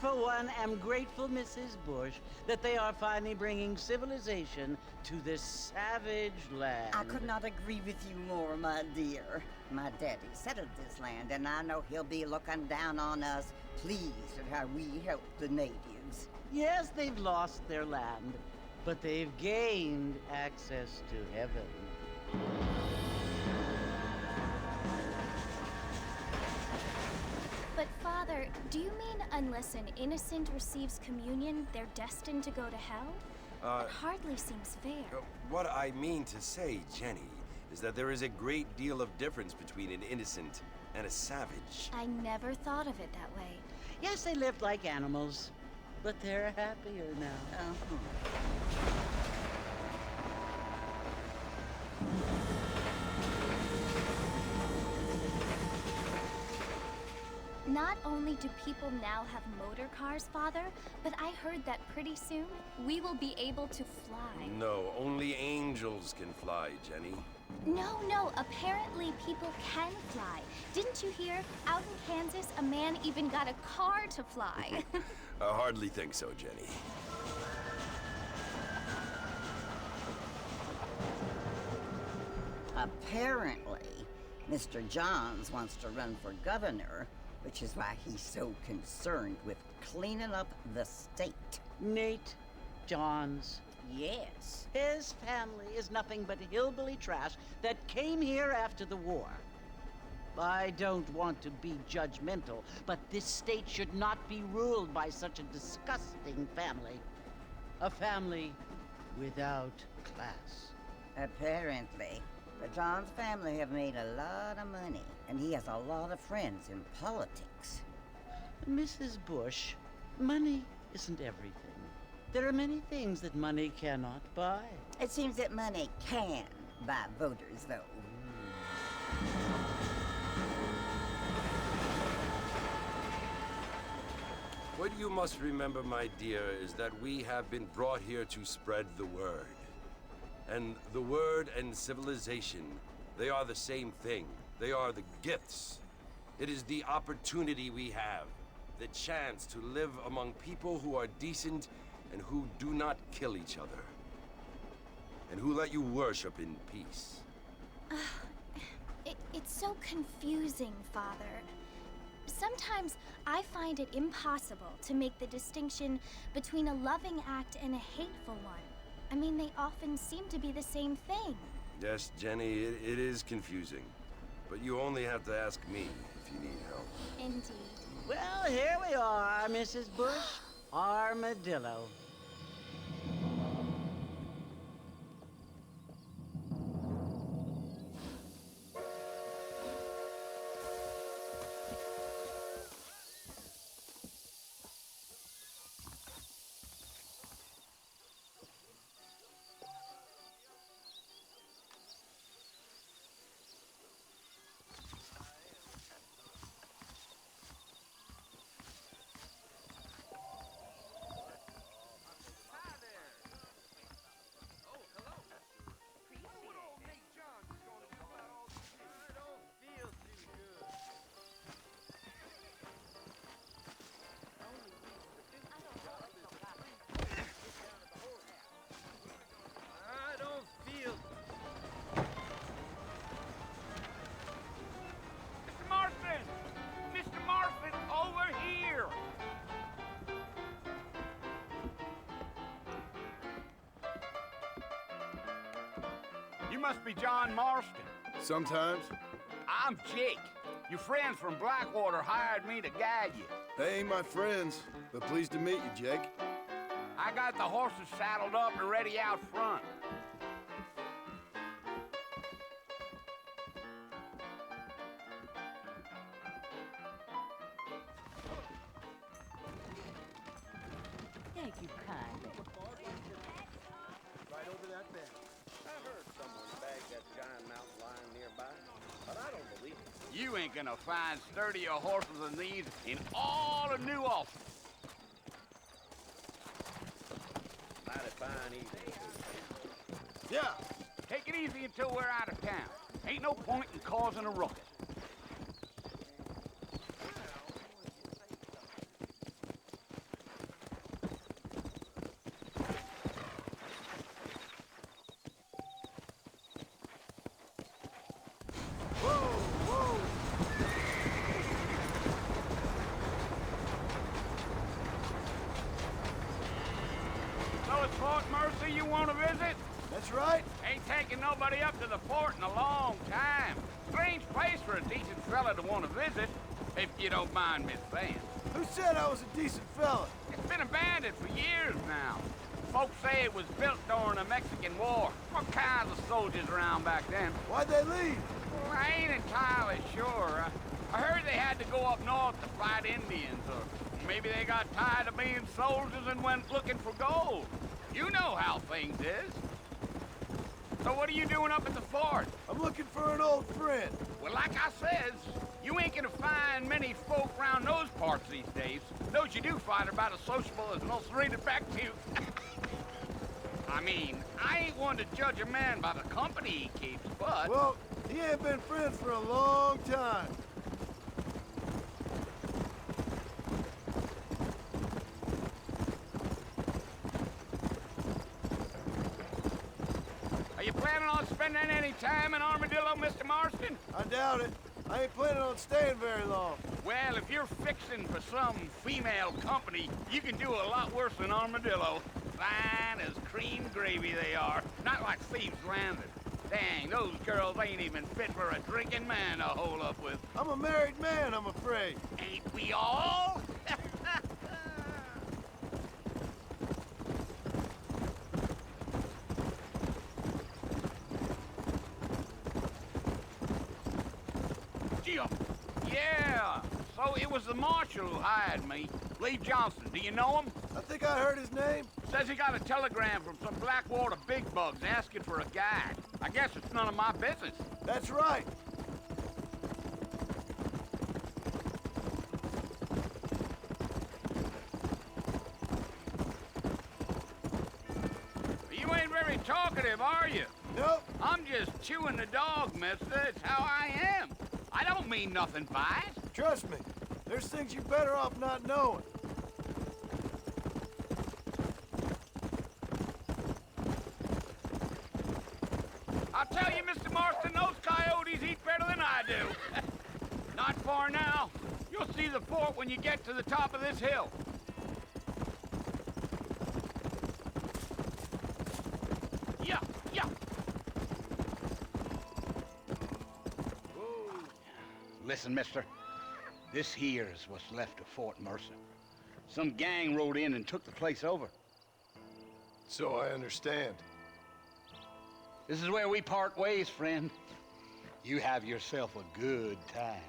for one, am grateful, Mrs. Bush, that they are finally bringing civilization to this savage land. I could not agree with you more, my dear. My daddy settled this land, and I know he'll be looking down on us, pleased at how we help the natives. Yes, they've lost their land, but they've gained access to heaven. But Father, do you mean unless an innocent receives communion, they're destined to go to hell? It hardly seems fair. What I mean to say, Jenny, is that there is a great deal of difference between an innocent and a savage. I never thought of it that way. Yes, they lived like animals, but they're happier now. Not only do people now have motor cars, Father, but I heard that pretty soon we will be able to fly. No, only angels can fly, Jenny. No, apparently people can fly. Didn't you hear? Out in Kansas, a man even got a car to fly. I hardly think so, Jenny. Apparently, Mr. Johns wants to run for governor, which is why he's so concerned with cleaning up the state. Nate Johns. Yes. His family is nothing but hillbilly trash that came here after the war. I don't want to be judgmental, but this state should not be ruled by such a disgusting family. A family without class. Apparently. The Johns family have made a lot of money, and he has a lot of friends in politics. Mrs. Bush, money isn't everything. There are many things that money cannot buy. It seems that money can buy voters, though. What you must remember, my dear, is that we have been brought here to spread the word. And the word and civilization, they are the same thing. They are the gifts. It is the opportunity we have, the chance to live among people who are decent and who do not kill each other, and who let you worship in peace. It's so confusing, Father. Sometimes I find it impossible to make the distinction between a loving act and a hateful one. I mean, they often seem to be the same thing. Yes, Jenny, it is confusing. But you only have to ask me if you need help. Indeed. Well, here we are, Mrs. Bush. Armadillo. You must be John Marston. Sometimes. I'm Jake. Your friends from Blackwater hired me to guide you. They ain't my friends, but pleased to meet you, Jake. I got the horses saddled up and ready out front. Thank you kindly. Right over that bend. I heard someone bagged that giant mountain lion nearby, but I don't believe it. You ain't gonna find sturdier horses than these in all of New Ulster. Mighty fine evening. Yeah. Take it easy until we're out of town. Ain't no point in causing a ruckus. That's right. Ain't taken nobody up to the fort in a long time. Strange place for a decent fella to want to visit, if you don't mind me saying. Who said I was a decent fella? It's been abandoned for years now. Folks say it was built during the Mexican War. What kinds of soldiers around back then? Why'd they leave? Well, I ain't entirely sure. I heard they had to go up north to fight Indians, or maybe they got tired of being soldiers and went looking for gold. You know how things is. So what are you doing up at the fort? I'm looking for an old friend. Well, like I says, you ain't gonna find many folk around those parts these days. Those you do find are about as sociable as most read it back to you. I mean, I ain't one to judge a man by the company he keeps, but... Well, he ain't been friends for a long time. Are you planning on spending any time in Armadillo, Mr. Marston? I doubt it. I ain't planning on staying very long. Well, if you're fixing for some female company, you can do a lot worse than Armadillo. Fine as cream gravy they are. Not like Thieves' Landing. Dang, those girls ain't even fit for a drinking man to hole up with. I'm a married man, I'm afraid. Ain't we all? Yeah, so it was the marshal who hired me. Lee Johnson, do you know him? I think I heard his name. Says he got a telegram from some Blackwater big bugs asking for a guide. I guess it's none of my business. That's right. You ain't very talkative, are you? Nope. I'm just chewing the dog, mister. It's how I am. I don't mean nothing by it. Trust me. There's things you're better off not knowing. I'll tell you, Mr. Marston, those coyotes eat better than I do. Not far now. You'll see the fort when you get to the top of this hill. Yeah, yeah. Whoa. Listen, mister. This here is what's left of Fort Mercer. Some gang rode in and took the place over. So I understand. This is where we part ways, friend. You have yourself a good time.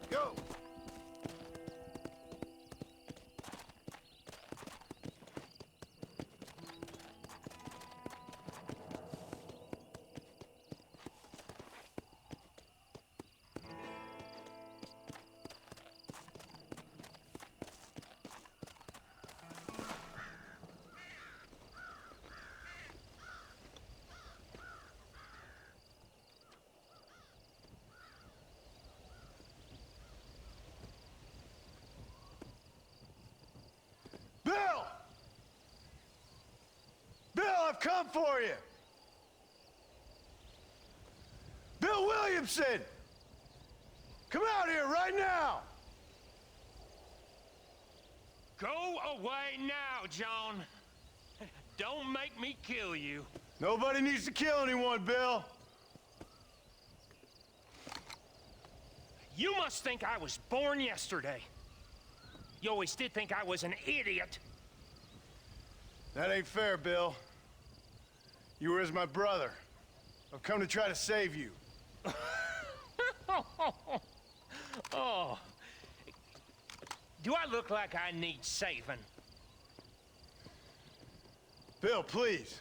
Go! Bill! Bill, I've come for you! Bill Williamson! Come out here right now! Go away now, John. Don't make me kill you. Nobody needs to kill anyone, Bill. You must think I was born yesterday. You always did think I was an idiot. That ain't fair, Bill. You were as my brother. I've come to try to save you. Oh. Do I look like I need saving? Bill, please.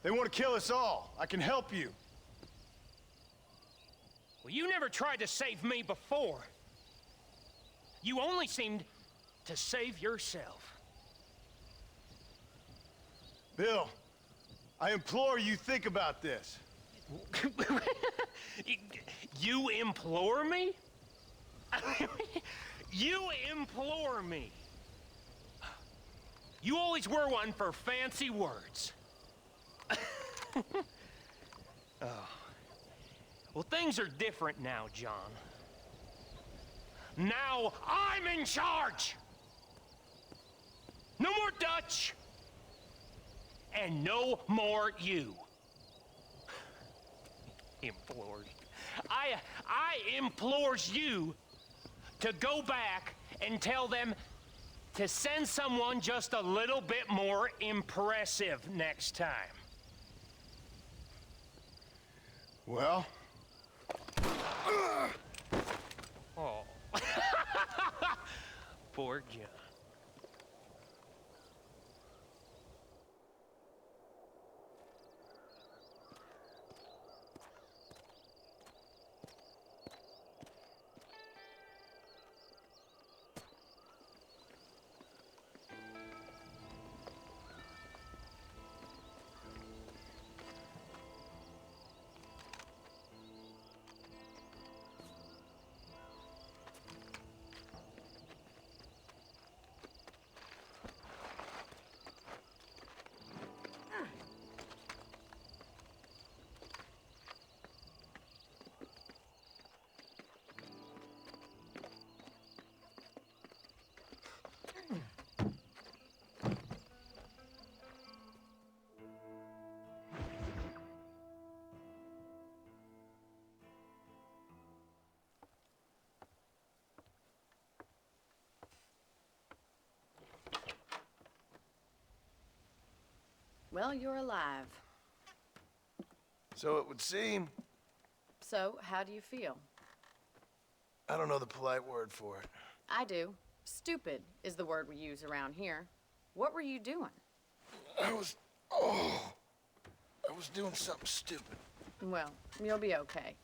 They want to kill us all. I can help you. Well, you never tried to save me before. You only seemed to save yourself. Bill, I implore you think about this. You implore me? You implore me. You always were one for fancy words. Well, things are different now, John. Now I'm in charge! No more Dutch! And no more you. Implores. I implores you to go back and tell them to send someone just a little bit more impressive next time. Well? Oh. Poor John. Well, you're alive. So it would seem. So, how do you feel? I don't know the polite word for it. I do. Stupid is the word we use around here. What were you doing? I was doing something stupid. Well, you'll be okay.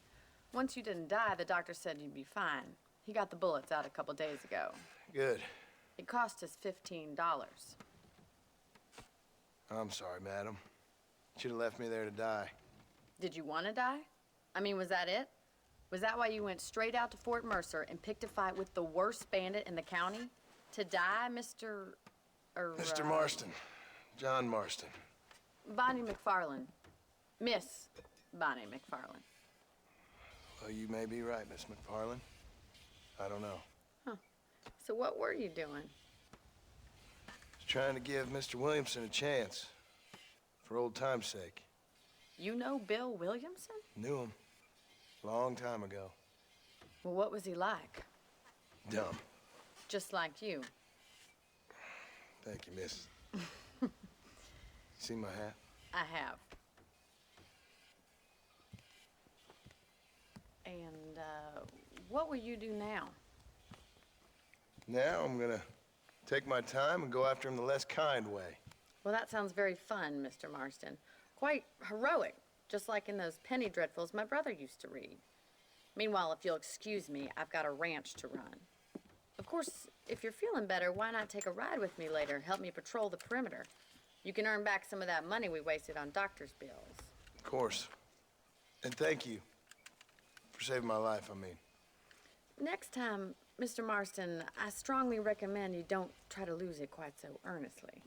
Once you didn't die, the doctor said you'd be fine. He got the bullets out a couple days ago. Good. It cost us $15. I'm sorry, madam. Should have left me there to die. Did you want to die? I mean, was that it? Was that why you went straight out to Fort Mercer and picked a fight with the worst bandit in the county? To die, Mr. Mr. Marston. John Marston. Bonnie McFarland. Miss Bonnie McFarland. Well, you may be right, Miss McFarland. I don't know. Huh. So what were you doing? Trying to give Mr. Williamson a chance. For old time's sake. You know Bill Williamson? Knew him. Long time ago. Well, what was he like? Dumb. Just like you. Thank you, miss. See my hat? I have. And, what will you do now? Now I'm gonna take my time and go after him the less kind way. Well, that sounds very fun, Mr. Marston. Quite heroic, just like in those penny dreadfuls my brother used to read. Meanwhile, if you'll excuse me, I've got a ranch to run. Of course, if you're feeling better, why not take a ride with me later? Help me patrol the perimeter. You can earn back some of that money we wasted on doctor's bills. Of course. And thank you for saving my life, I mean. Next time, Mr. Marston, I strongly recommend you don't try to lose it quite so earnestly.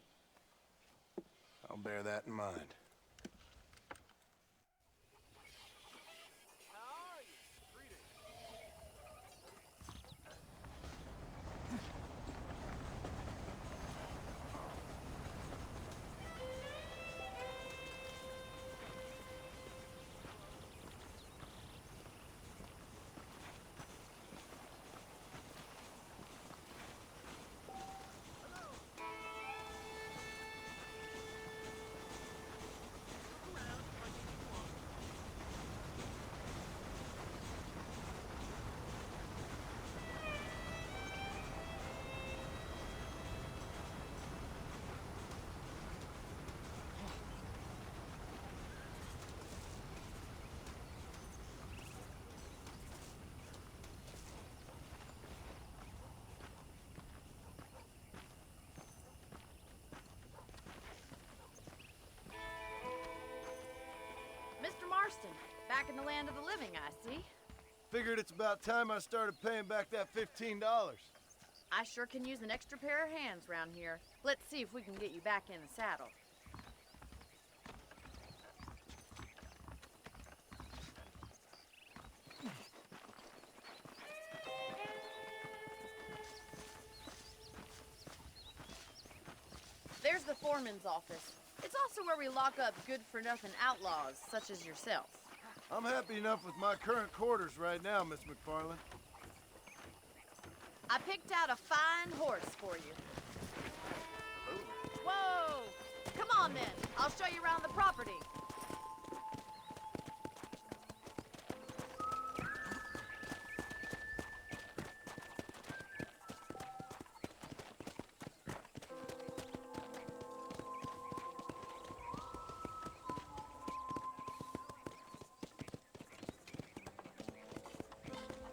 I'll bear that in mind. Mr. Marston, back in the land of the living, I see. Figured it's about time I started paying back that $15. I sure can use an extra pair of hands round here. Let's see if we can get you back in the saddle. the foreman's office. It's also where we lock up good-for-nothing outlaws, such as yourself. I'm happy enough with my current quarters right now, Miss McFarland. I picked out a fine horse for you. Whoa! Come on, then. I'll show you around the property.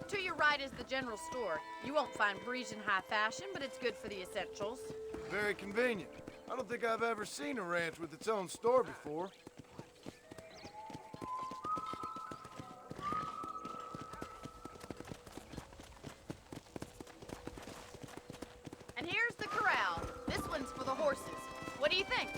To your right is the general store. You won't find Parisian high fashion, but it's good for the essentials. Very convenient. I don't think I've ever seen a ranch with its own store before. And here's the corral. This one's for the horses. What do you think?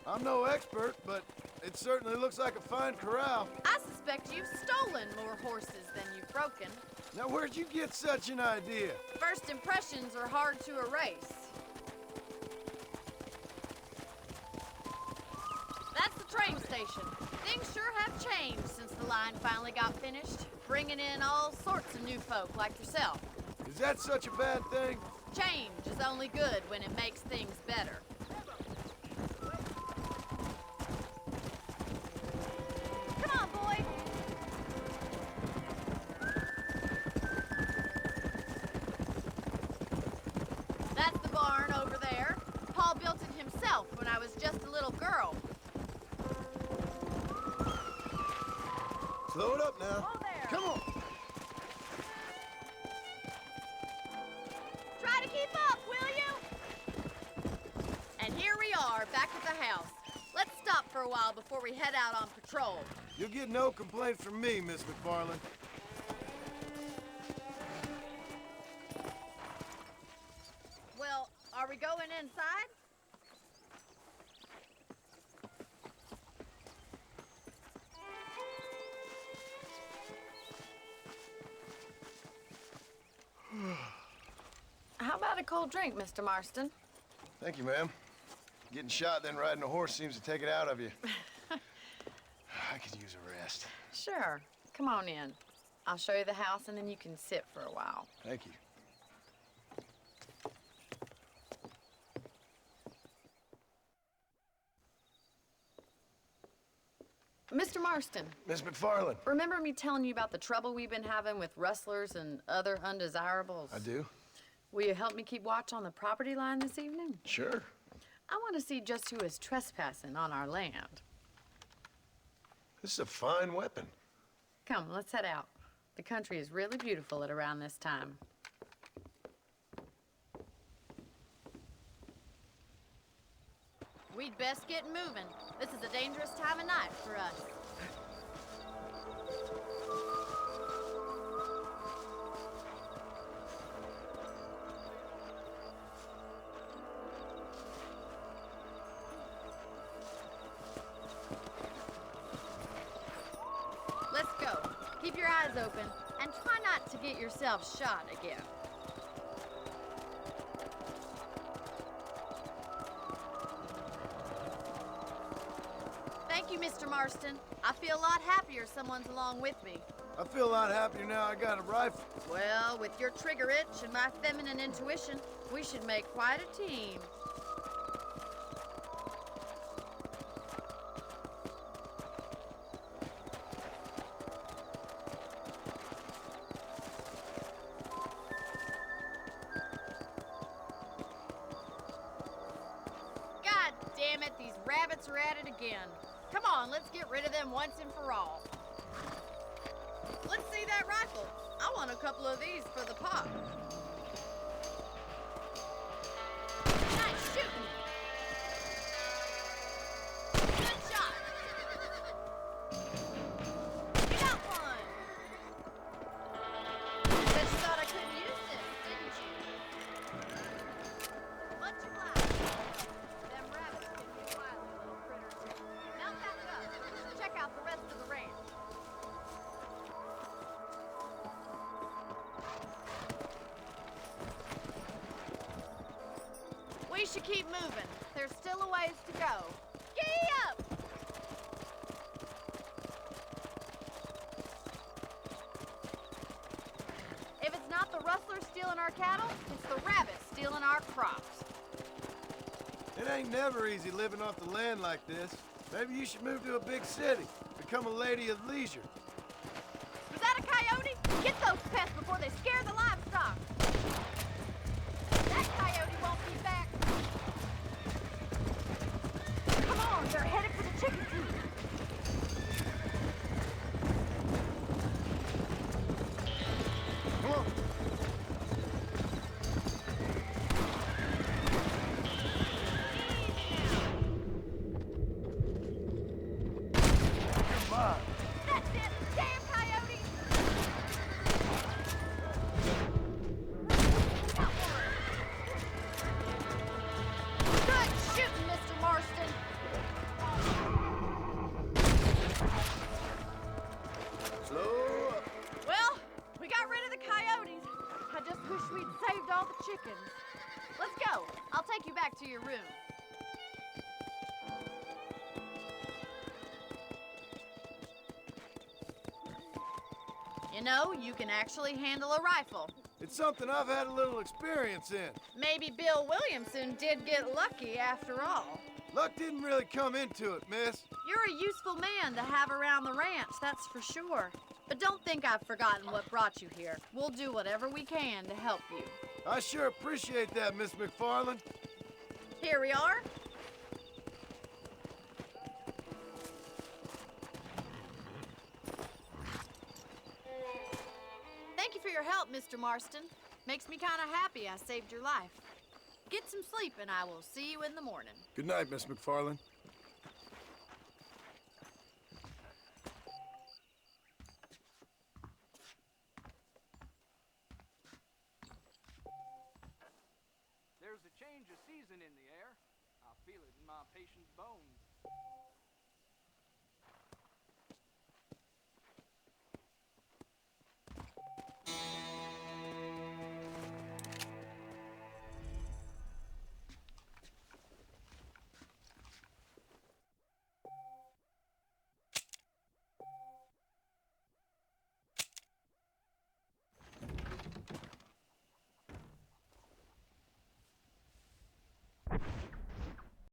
I'm no expert, but it certainly looks like a fine corral. I suspect you've stolen more horses than you've broken. Now, where'd you get such an idea? First impressions are hard to erase. That's the train station. Things sure have changed since the line finally got finished, bringing in all sorts of new folk like yourself. Is that such a bad thing? Change is only good when it makes things better. Come on, boy. That's the barn over there. Paul built it himself when I was just a little girl. Slow it up now. Whoa there. Come on. Try to keep up, will you? And here we are, back at the house. Let's stop for a while before we head out on patrol. You'll get no complaints from me, Miss McFarland. Well, are we going inside? How about a cold drink, Mr. Marston? Thank you, ma'am. Getting shot, then riding a horse seems to take it out of you. I could use a rest. Sure. Come on in. I'll show you the house, and then you can sit for a while. Thank you. Mr. Marston, Miss McFarland. remember me telling you about the trouble we've been having with rustlers and other undesirables? I do? Will you help me keep watch on the property line this evening? Sure. I want to see just who is trespassing on our land. This is a fine weapon. Come, let's head out. The country is really beautiful at around this time. We'd best get moving. This is a dangerous time of night for us. Let's go. Keep your eyes open and try not to get yourself shot again. Thank you, Mr. Marston. I feel a lot happier someone's along with me. I feel a lot happier now I got a rifle. Well, with your trigger itch and my feminine intuition, we should make quite a team. God damn it, these rabbits are at it again. Come on, let's get rid of them once and for all. Let's see that rifle. I want a couple of these for the pot. Nice shooting. Good shot. You got one. Bet you thought I couldn't use this, didn't you? Much obliged. Them rabbits can be wily little critters. Mount back up. Check out the rest of the ranch. should keep moving. There's still a ways to go. Giddy up! If it's not the rustlers stealing our cattle, it's the rabbits stealing our crops. It ain't never easy living off the land like this. Maybe you should move to a big city. Become a lady of leisure. Was that a coyote? Get those pests before they scare the livestock. That coyote won't be back. Come on, they're headed for the chicken coop. Come on. Come on. That's it! Damn coyote! Good shooting, Mr. Marston! Slow up. Well, we got rid of the coyotes. I just wish we'd saved all the chickens. Let's go. I'll take you back to your room. You know, you can actually handle a rifle. It's something I've had a little experience in. Maybe Bill Williamson did get lucky after all. Luck didn't really come into it, miss. You're a useful man to have around the ranch, that's for sure. But don't think I've forgotten what brought you here. We'll do whatever we can to help you. I sure appreciate that, Miss McFarland. Here we are. Thank you for your help, Mr. Marston. Makes me kind of happy I saved your life. Get some sleep and I will see you in the morning. Good night, Miss McFarland. There's a change of season in the air. I feel it in my patient's bones.